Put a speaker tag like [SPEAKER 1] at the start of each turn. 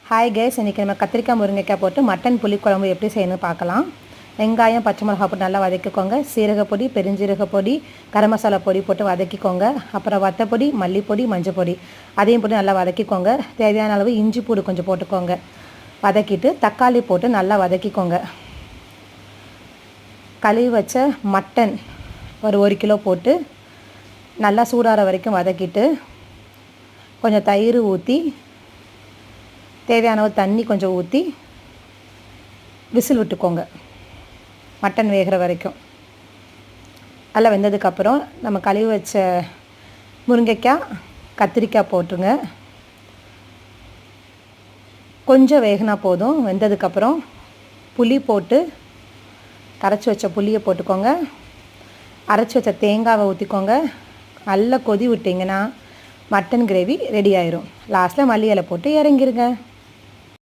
[SPEAKER 1] Hi guys, இன்றைக்கி நம்ம கத்திரிக்காய் முருங்கைக்காய் போட்டு மட்டன் புளிக்குழம்பு எப்படி செய்யணும்னு பார்க்கலாம். வெங்காயம் பச்சை மிளகாய் போட்டு நல்லா வதக்கிக்கோங்க. சீரகப்பொடி, பெருஞ்சீரகப்பொடி, கரம் மசாலா பொடி போட்டு வதக்கிக்கோங்க. அப்புறம் வத்தப்பொடி, மல்லிப்பொடி, மஞ்சள் பொடி அதையும் போட்டு நல்லா வதக்கிக்கோங்க. தேவையான அளவு இஞ்சி பூடு கொஞ்சம் போட்டுக்கோங்க. வதக்கிட்டு தக்காளி போட்டு நல்லா வதக்கிக்கோங்க. கழுவி வச்ச மட்டன் ஒரு 1 கிலோ போட்டு நல்லா சூடாகிற வரைக்கும் வதக்கிட்டு கொஞ்சம் தயிர் ஊற்றி தேவையான தண்ணி கொஞ்சம் ஊற்றி விசில் விட்டுக்கோங்க. மட்டன் வேகிற வரைக்கும் நல்லா வெந்ததுக்கப்புறம் நம்ம கழுவி வச்ச முருங்கைக்காய், கத்திரிக்காய் போட்டுருங்க. கொஞ்சம் வேகினா போதும். வெந்ததுக்கப்புறம் புளி போட்டு கரைச்சி வச்ச புளியை போட்டுக்கோங்க. அரைச்சி வச்ச தேங்காவை ஊற்றிக்கோங்க. நல்லா கொதி விட்டிங்கன்னா மட்டன் கிரேவி ரெடி ஆயிரும். லாஸ்ட்டில் மல்லி இலை போட்டு இறங்கிருங்க.